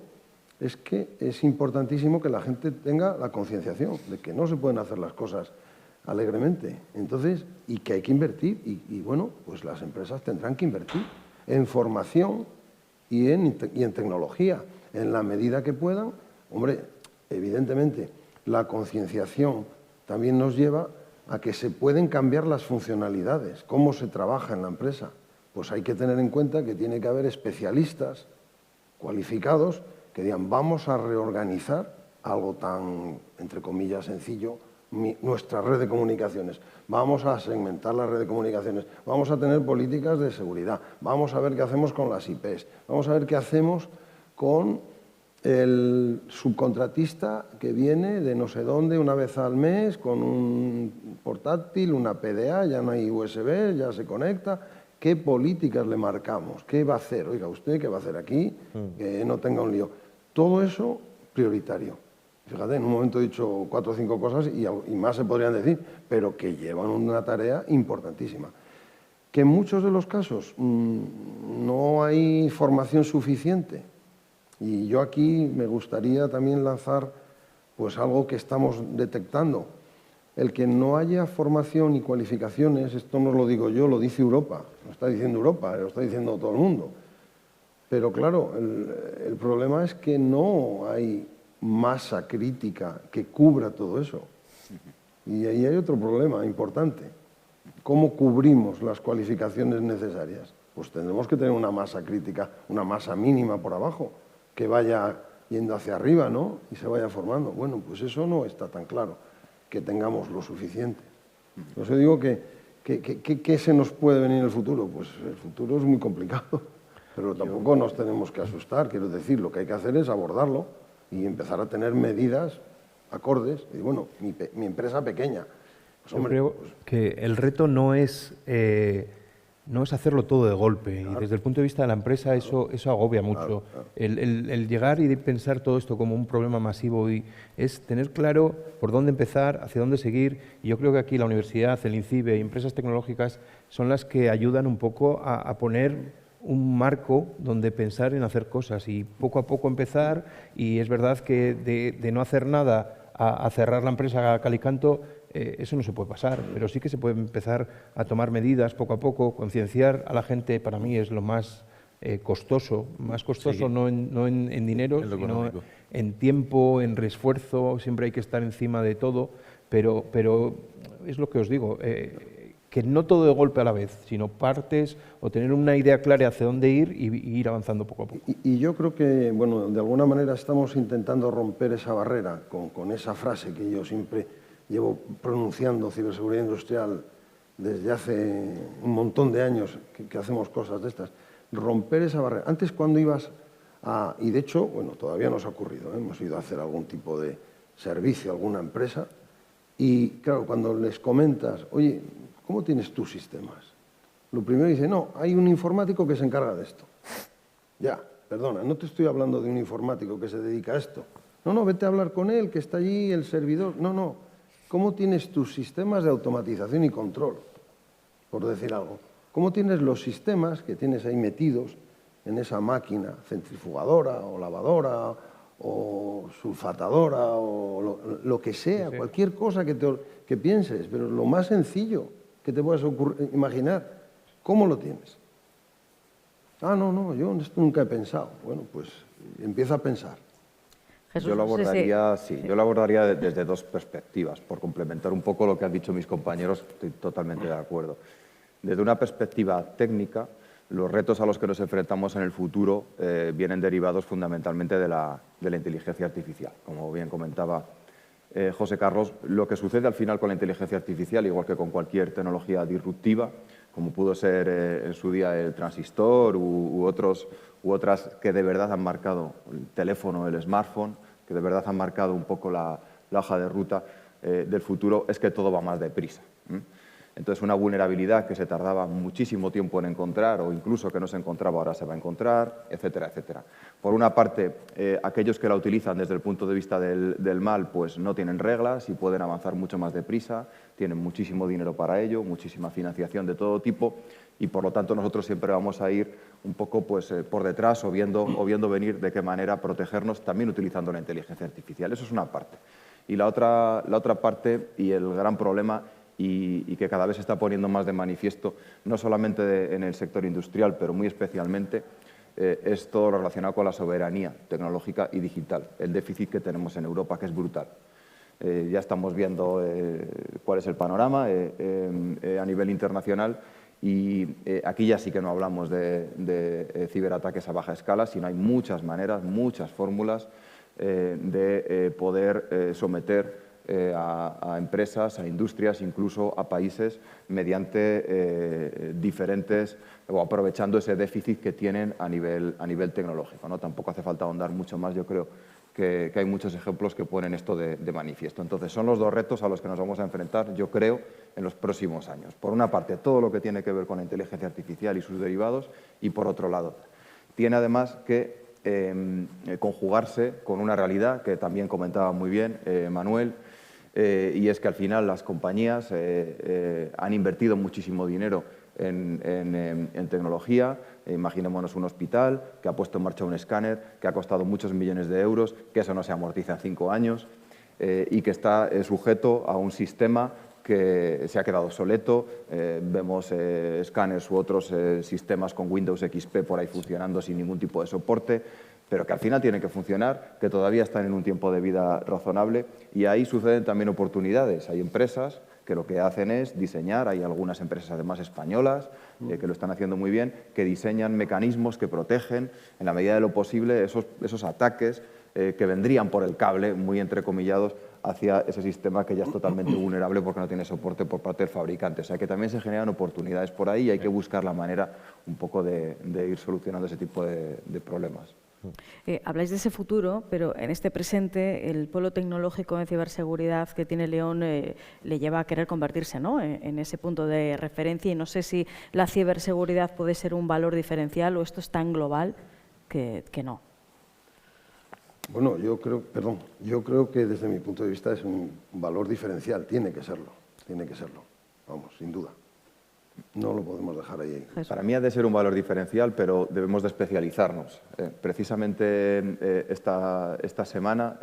es que es importantísimo que la gente tenga la concienciación de que no se pueden hacer las cosas alegremente. Entonces, y que hay que invertir. Y bueno, pues las empresas tendrán que invertir en formación y en tecnología, en la medida que puedan. Hombre, evidentemente, la concienciación también nos lleva a que se pueden cambiar las funcionalidades, cómo se trabaja en la empresa. Pues hay que tener en cuenta que tiene que haber especialistas cualificados que digan, vamos a reorganizar algo tan, entre comillas, sencillo, nuestra red de comunicaciones, vamos a segmentar la red de comunicaciones, vamos a tener políticas de seguridad, vamos a ver qué hacemos con las IPs, vamos a ver qué hacemos con el subcontratista que viene de no sé dónde una vez al mes con un portátil, una PDA, ya no hay USB, ya se conecta. ¿Qué políticas le marcamos? ¿Qué va a hacer? Oiga, ¿usted qué va a hacer aquí? Que no tenga un lío. Todo eso prioritario. Fíjate, en un momento he dicho 4 o 5 cosas y más se podrían decir, pero que llevan una tarea importantísima. Que en muchos de los casos no hay formación suficiente. Y yo aquí me gustaría también lanzar pues algo que estamos detectando. El que no haya formación y cualificaciones, esto no lo digo yo, lo dice Europa, lo está diciendo Europa, lo está diciendo todo el mundo. Pero claro, el problema es que no hay masa crítica que cubra todo eso. Y ahí hay otro problema importante. ¿Cómo cubrimos las cualificaciones necesarias? Pues tendremos que tener una masa crítica, una masa mínima por abajo, que vaya yendo hacia arriba, ¿no? Y se vaya formando. Bueno, pues eso no está tan claro, que tengamos lo suficiente. Por eso digo ¿qué se nos puede venir en el futuro? Pues el futuro es muy complicado, pero tampoco nos tenemos que asustar. Quiero decir, lo que hay que hacer es abordarlo y empezar a tener medidas acordes. Y bueno, mi empresa pequeña. Pues, hombre, yo creo que el reto no es hacerlo todo de golpe. Claro. Y desde el punto de vista de la empresa eso agobia mucho. Claro. El llegar y pensar todo esto como un problema masivo y es tener claro por dónde empezar, hacia dónde seguir. Y yo creo que aquí la universidad, el INCIBE y empresas tecnológicas son las que ayudan un poco a poner un marco donde pensar en hacer cosas y poco a poco empezar. Y es verdad que de no hacer nada a cerrar la empresa a cal y canto, eso no se puede pasar, pero sí que se puede empezar a tomar medidas poco a poco, concienciar a la gente, para mí es lo más costoso, más costoso Sí. no en dinero, En lo sino económico. en tiempo, en reesfuerzo, siempre hay que estar encima de todo, pero es lo que os digo, que no todo de golpe a la vez, sino partes o tener una idea clara hacia dónde ir y ir avanzando poco a poco. Y yo creo que, bueno, de alguna manera estamos intentando romper esa barrera con esa frase que yo siempre llevo pronunciando, ciberseguridad industrial, desde hace un montón de años que hacemos cosas de estas. Romper esa barrera. Antes cuando ibas a... Y de hecho, bueno, todavía nos ha ocurrido, hemos ido a hacer algún tipo de servicio a alguna empresa y, claro, cuando les comentas, oye, ¿cómo tienes tus sistemas? Lo primero dice, no, hay un informático que se encarga de esto. Ya, perdona, no te estoy hablando de un informático que se dedica a esto. No, vete a hablar con él, que está allí, el servidor. No, ¿cómo tienes tus sistemas de automatización y control? Por decir algo. ¿Cómo tienes los sistemas que tienes ahí metidos en esa máquina centrifugadora o lavadora o sulfatadora o lo que sea, Sí. cualquier cosa que pienses, pero lo más sencillo que te puedas imaginar, ¿cómo lo tienes? Ah, no, yo esto nunca he pensado. Bueno, pues empieza a pensar. Jesús, Yo lo no sé si- abordaría, yo lo abordaría desde dos perspectivas, por complementar un poco lo que han dicho mis compañeros, estoy totalmente de acuerdo. Desde una perspectiva técnica, los retos a los que nos enfrentamos en el futuro vienen derivados fundamentalmente de la inteligencia artificial. Como bien comentaba José Carlos, lo que sucede al final con la inteligencia artificial, igual que con cualquier tecnología disruptiva, como pudo ser en su día el transistor u otras que de verdad han marcado el teléfono, el smartphone, que de verdad han marcado un poco la hoja de ruta del futuro, es que todo va más deprisa. Entonces, una vulnerabilidad que se tardaba muchísimo tiempo en encontrar o incluso que no se encontraba ahora se va a encontrar, etcétera, etcétera. Por una parte, aquellos que la utilizan desde el punto de vista del mal, pues no tienen reglas y pueden avanzar mucho más deprisa, tienen muchísimo dinero para ello, muchísima financiación de todo tipo y, por lo tanto, nosotros siempre vamos a ir un poco pues, por detrás o viendo venir de qué manera protegernos, también utilizando la inteligencia artificial. Eso es una parte. Y la otra parte y el gran problema y que cada vez se está poniendo más de manifiesto, no solamente en el sector industrial, pero muy especialmente, es todo lo relacionado con la soberanía tecnológica y digital, el déficit que tenemos en Europa, que es brutal. Ya estamos viendo cuál es el panorama a nivel internacional y aquí ya sí que no hablamos de ciberataques a baja escala, sino hay muchas maneras, muchas fórmulas de poder someter a empresas, a industrias, incluso a países, mediante diferentes o aprovechando ese déficit que tienen a nivel tecnológico, ¿no? Tampoco hace falta ahondar mucho más, yo creo que hay muchos ejemplos que ponen esto de manifiesto. Entonces, son los dos retos a los que nos vamos a enfrentar, yo creo, en los próximos años. Por una parte, todo lo que tiene que ver con la inteligencia artificial y sus derivados, y por otro lado, tiene además que conjugarse con una realidad que también comentaba muy bien Manuel, y es que al final las compañías han invertido muchísimo dinero en tecnología. Imaginémonos un hospital que ha puesto en marcha un escáner que ha costado muchos millones de euros, que eso no se amortiza en 5 años y que está sujeto a un sistema que se ha quedado obsoleto. Vemos escáneres u otros sistemas con Windows XP por ahí funcionando sin ningún tipo de soporte, pero que al final tienen que funcionar, que todavía están en un tiempo de vida razonable y ahí suceden también oportunidades. Hay empresas que lo que hacen es diseñar, hay algunas empresas además españolas que lo están haciendo muy bien, que diseñan mecanismos que protegen en la medida de lo posible esos ataques que vendrían por el cable, muy entrecomillados, hacia ese sistema que ya es totalmente vulnerable porque no tiene soporte por parte del fabricante. O sea que también se generan oportunidades por ahí y hay que buscar la manera un poco de ir solucionando ese tipo de problemas. Habláis de ese futuro, pero en este presente el polo tecnológico en ciberseguridad que tiene León le lleva a querer convertirse, ¿no?, en ese punto de referencia, y no sé si la ciberseguridad puede ser un valor diferencial o esto es tan global que no. Bueno, yo creo que desde mi punto de vista es un valor diferencial, tiene que serlo, vamos, sin duda. No lo podemos dejar ahí. Jesús. Para mí ha de ser un valor diferencial, pero debemos de especializarnos. Precisamente esta semana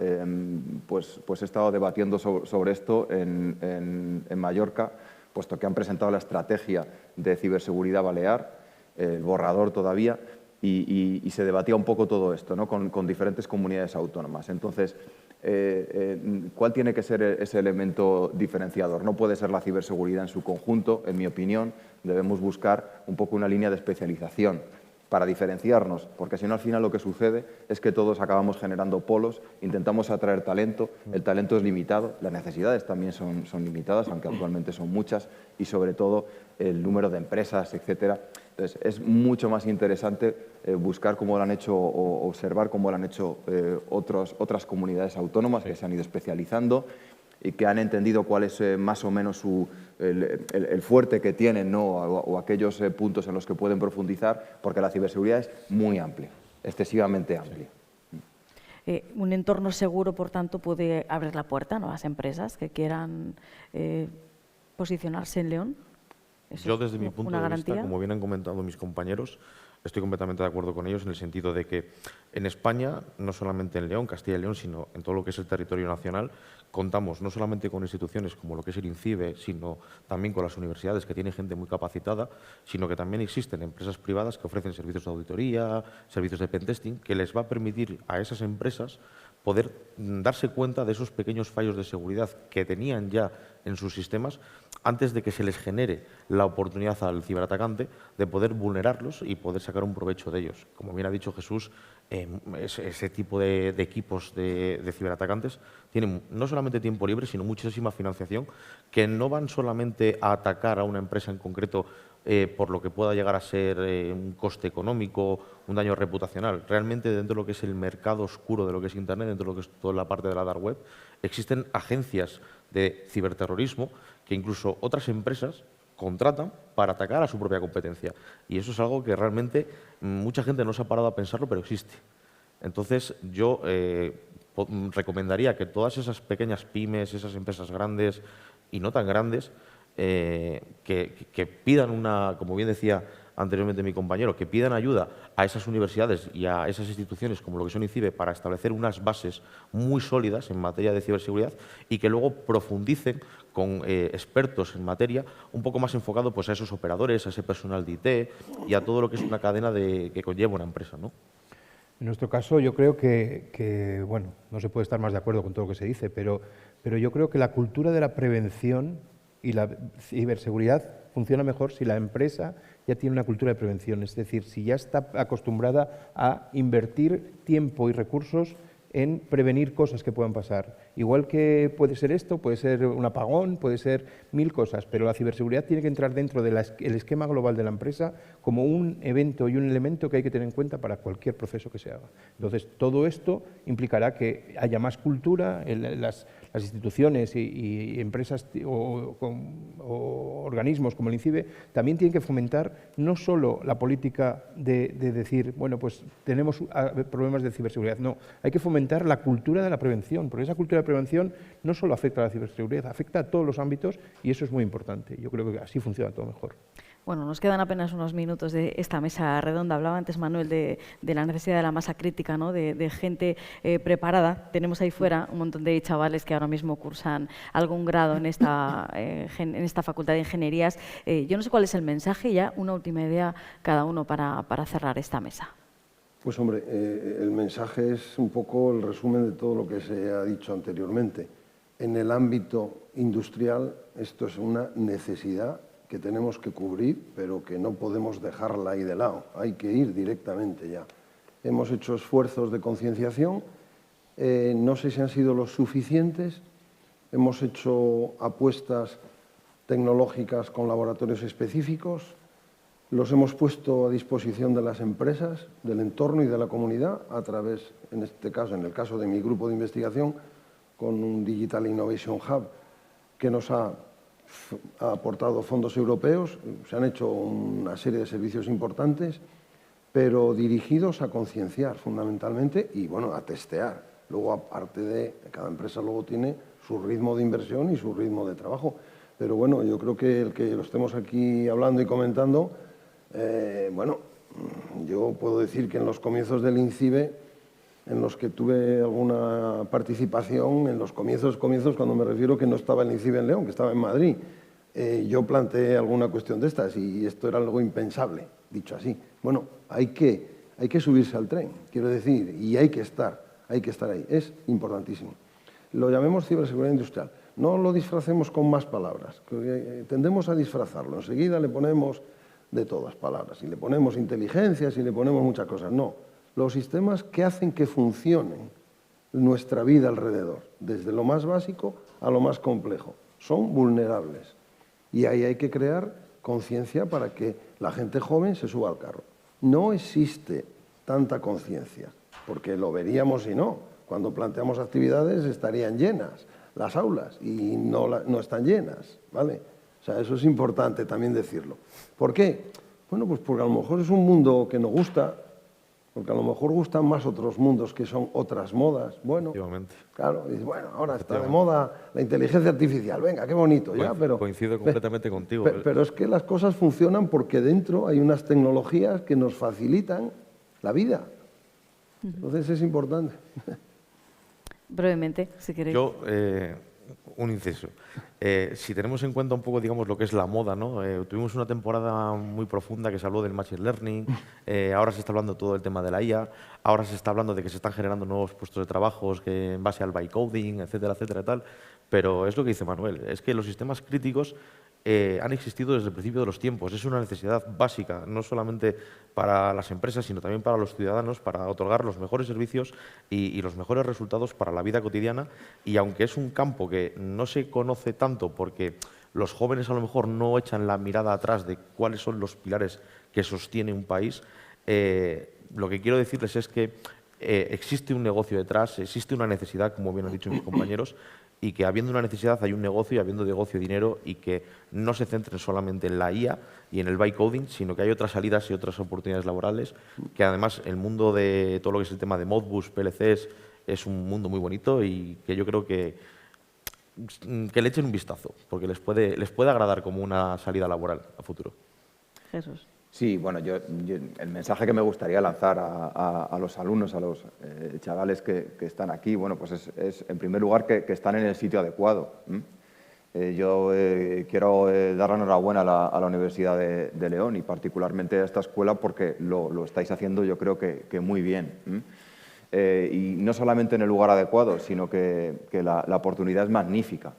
pues he estado debatiendo sobre esto en Mallorca, puesto que han presentado la estrategia de ciberseguridad balear, el borrador todavía, y se debatía un poco todo esto, ¿no? con diferentes comunidades autónomas. Entonces, ¿cuál tiene que ser ese elemento diferenciador? No puede ser la ciberseguridad en su conjunto, en mi opinión. Debemos buscar un poco una línea de especialización para diferenciarnos, porque si no, al final lo que sucede es que todos acabamos generando polos, intentamos atraer talento, el talento es limitado, las necesidades también son limitadas, aunque actualmente son muchas, y sobre todo el número de empresas, etcétera. Entonces, es mucho más interesante buscar cómo lo han hecho o observar cómo lo han hecho otras comunidades autónomas que se han ido especializando y que han entendido cuál es más o menos el fuerte que tienen, ¿no? o aquellos puntos en los que pueden profundizar, porque la ciberseguridad es muy amplia, excesivamente amplia. Un entorno seguro, por tanto, puede abrir la puerta a nuevas empresas que quieran posicionarse en León. Yo, desde mi punto de vista, como bien han comentado mis compañeros, estoy completamente de acuerdo con ellos en el sentido de que en España, no solamente en León, Castilla y León, sino en todo lo que es el territorio nacional, contamos no solamente con instituciones como lo que es el INCIBE, sino también con las universidades, que tienen gente muy capacitada, sino que también existen empresas privadas que ofrecen servicios de auditoría, servicios de pentesting, que les va a permitir a esas empresas poder darse cuenta de esos pequeños fallos de seguridad que tenían ya en sus sistemas antes de que se les genere la oportunidad al ciberatacante de poder vulnerarlos y poder sacar un provecho de ellos. Como bien ha dicho Jesús, ese tipo de equipos de ciberatacantes tienen no solamente tiempo libre, sino muchísima financiación, que no van solamente a atacar a una empresa en concreto por lo que pueda llegar a ser un coste económico, un daño reputacional. Realmente, dentro de lo que es el mercado oscuro de lo que es Internet, dentro de lo que es toda la parte de la dark web, existen agencias de ciberterrorismo que incluso otras empresas contratan para atacar a su propia competencia. Y eso es algo que realmente mucha gente no se ha parado a pensarlo, pero existe. Entonces, yo recomendaría que todas esas pequeñas pymes, esas empresas grandes y no tan grandes, que pidan como bien decía anteriormente mi compañero, que pidan ayuda a esas universidades y a esas instituciones como lo que son INCIBE para establecer unas bases muy sólidas en materia de ciberseguridad y que luego profundicen con expertos en materia un poco más enfocado pues, a esos operadores, a ese personal de IT y a todo lo que es una cadena que conlleva una empresa, ¿no? En nuestro caso, yo creo que, bueno, no se puede estar más de acuerdo con todo lo que se dice, pero yo creo que la cultura de la prevención y la ciberseguridad funciona mejor si la empresa ya tiene una cultura de prevención, es decir, si ya está acostumbrada a invertir tiempo y recursos en prevenir cosas que puedan pasar. Igual que puede ser esto, puede ser un apagón, puede ser 1000 cosas, pero la ciberseguridad tiene que entrar dentro del esquema global de la empresa como un evento y un elemento que hay que tener en cuenta para cualquier proceso que se haga. Entonces, todo esto implicará que haya más cultura, las instituciones y empresas o organismos como el INCIBE también tienen que fomentar no solo la política de decir, bueno, pues tenemos problemas de ciberseguridad, no, hay que fomentar la cultura de la prevención, porque esa cultura de prevención no solo afecta a la ciberseguridad, afecta a todos los ámbitos y eso es muy importante. Yo creo que así funciona todo mejor. Bueno, nos quedan apenas unos minutos de esta mesa redonda. Hablaba antes Manuel de la necesidad de la masa crítica, ¿no? de gente preparada. Tenemos ahí fuera un montón de chavales que ahora mismo cursan algún grado en esta facultad de ingenierías. Yo no sé cuál es el mensaje, ya una última idea cada uno para cerrar esta mesa. Pues hombre, el mensaje es un poco el resumen de todo lo que se ha dicho anteriormente. En el ámbito industrial esto es una necesidad que tenemos que cubrir, pero que no podemos dejarla ahí de lado, hay que ir directamente ya. Hemos hecho esfuerzos de concienciación, no sé si han sido los suficientes, hemos hecho apuestas tecnológicas con laboratorios específicos, los hemos puesto a disposición de las empresas, del entorno y de la comunidad a través, en este caso, en el caso de mi grupo de investigación, con un Digital Innovation Hub que nos ha aportado fondos europeos, se han hecho una serie de servicios importantes, pero dirigidos a concienciar fundamentalmente y bueno, a testear. Luego, aparte de cada empresa luego tiene su ritmo de inversión y su ritmo de trabajo. Pero bueno, yo creo que el que lo estemos aquí hablando y comentando, bueno, yo puedo decir que en los comienzos del INCIBE, en los que tuve alguna participación, en los comienzos, cuando me refiero que no estaba el INCIBE en León, que estaba en Madrid, yo planteé alguna cuestión de estas y esto era algo impensable, dicho así. Bueno, hay que hay que subirse al tren, quiero decir, y hay que estar ahí, es importantísimo. Lo llamemos ciberseguridad industrial. No lo disfracemos con más palabras, tendemos a disfrazarlo. Enseguida le ponemos de todas palabras, y le ponemos inteligencias y le ponemos muchas cosas. No, los sistemas que hacen que funcione nuestra vida alrededor, desde lo más básico a lo más complejo, son vulnerables. Y ahí hay que crear conciencia para que la gente joven se suba al carro. No existe tanta conciencia, porque lo veríamos si no. Cuando planteamos actividades estarían llenas las aulas y no están llenas, ¿vale? O sea, eso es importante también decirlo. ¿Por qué? Bueno, pues porque a lo mejor es un mundo que nos gusta, porque a lo mejor gustan más otros mundos que son otras modas. Bueno, claro, y bueno, ahora está de moda la inteligencia artificial, venga, qué bonito, ya, pero... Coincido completamente contigo. Pero es que las cosas funcionan porque dentro hay unas tecnologías que nos facilitan la vida. Entonces es importante. Brevemente, si queréis. Yo, un inciso. Si tenemos en cuenta un poco, digamos, lo que es la moda, ¿no? Tuvimos una temporada muy profunda que se habló del machine learning, ahora se está hablando todo el tema de la IA, ahora se está hablando de que se están generando nuevos puestos de trabajo que en base al bytecoding, etcétera, etcétera, y tal. Pero es lo que dice Manuel, es que los sistemas críticos han existido desde el principio de los tiempos. Es una necesidad básica, no solamente para las empresas, sino también para los ciudadanos, para otorgar los mejores servicios y los mejores resultados para la vida cotidiana. Y aunque es un campo que no se conoce tanto porque los jóvenes a lo mejor no echan la mirada atrás de cuáles son los pilares que sostiene un país, lo que quiero decirles es que existe un negocio detrás, existe una necesidad, como bien han dicho mis compañeros, y que habiendo una necesidad hay un negocio y habiendo negocio dinero, y que no se centren solamente en la IA y en el bytecoding, sino que hay otras salidas y otras oportunidades laborales, que además el mundo de todo lo que es el tema de Modbus, PLCs, es un mundo muy bonito y que yo creo que le echen un vistazo, porque les puede agradar como una salida laboral a futuro. Jesús. Sí, bueno, el mensaje que me gustaría lanzar a los alumnos, a los chavales que están aquí, bueno, pues es en primer lugar que están en el sitio adecuado. Yo quiero dar la enhorabuena a la Universidad de León y particularmente a esta escuela porque lo estáis haciendo yo creo que muy bien. Y no solamente en el lugar adecuado, sino que la oportunidad es magnífica.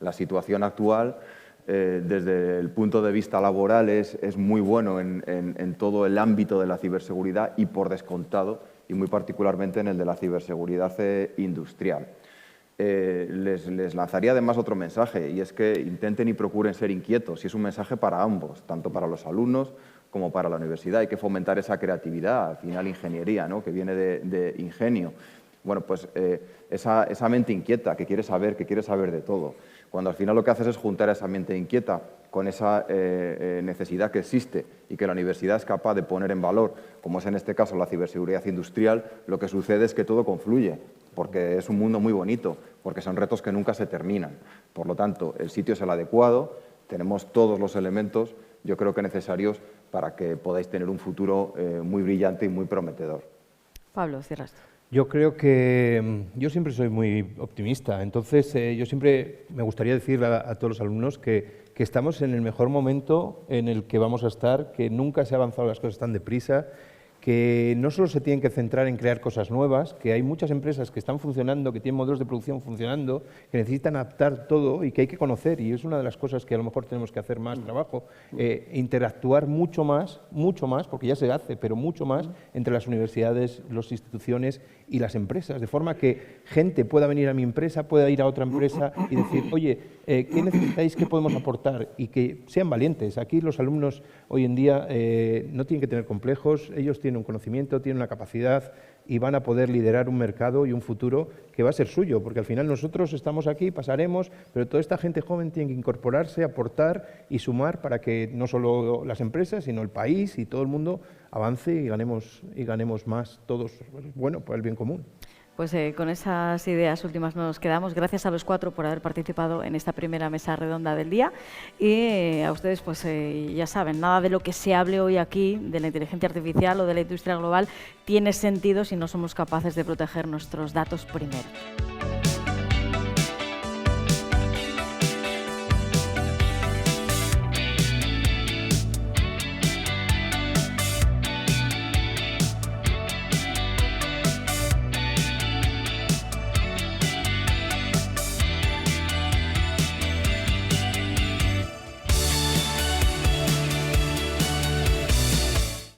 La situación actual, desde el punto de vista laboral, es muy bueno en todo el ámbito de la ciberseguridad y por descontado, y muy particularmente en el de la ciberseguridad industrial. Les lanzaría además otro mensaje, y es que intenten y procuren ser inquietos, y es un mensaje para ambos, tanto para los alumnos como para la universidad. Hay que fomentar esa creatividad, al final ingeniería, ¿no?, que viene de ingenio. Bueno, pues esa mente inquieta que quiere saber de todo. Cuando al final lo que haces es juntar esa mente inquieta con esa necesidad que existe y que la universidad es capaz de poner en valor, como es en este caso la ciberseguridad industrial, lo que sucede es que todo confluye, porque es un mundo muy bonito, porque son retos que nunca se terminan. Por lo tanto, el sitio es el adecuado, tenemos todos los elementos, yo creo que necesarios para que podáis tener un futuro muy brillante y muy prometedor. Pablo, cierras. Yo creo que yo siempre soy muy optimista, entonces yo siempre me gustaría decirle a todos los alumnos que estamos en el mejor momento en el que vamos a estar, que nunca se han avanzado las cosas tan deprisa, que no solo se tienen que centrar en crear cosas nuevas, que hay muchas empresas que están funcionando, que tienen modelos de producción funcionando, que necesitan adaptar todo y que hay que conocer, y es una de las cosas que a lo mejor tenemos que hacer más trabajo, interactuar mucho más, porque ya se hace, pero mucho más entre las universidades, las instituciones y las empresas, de forma que gente pueda venir a mi empresa, pueda ir a otra empresa y decir, oye, ¿qué necesitáis, qué podemos aportar? Y que sean valientes. Aquí los alumnos hoy en día no tienen que tener complejos, ellos tienen un conocimiento, tienen una capacidad y van a poder liderar un mercado y un futuro que va a ser suyo, porque al final nosotros estamos aquí, pasaremos, pero toda esta gente joven tiene que incorporarse, aportar y sumar para que no solo las empresas, sino el país y todo el mundo avance y ganemos más todos, bueno, por el bien común. Pues con esas ideas últimas nos quedamos. Gracias a los cuatro por haber participado en esta primera mesa redonda del día. Y a ustedes, pues ya saben, nada de lo que se hable hoy aquí de la inteligencia artificial o de la industria global tiene sentido si no somos capaces de proteger nuestros datos primero.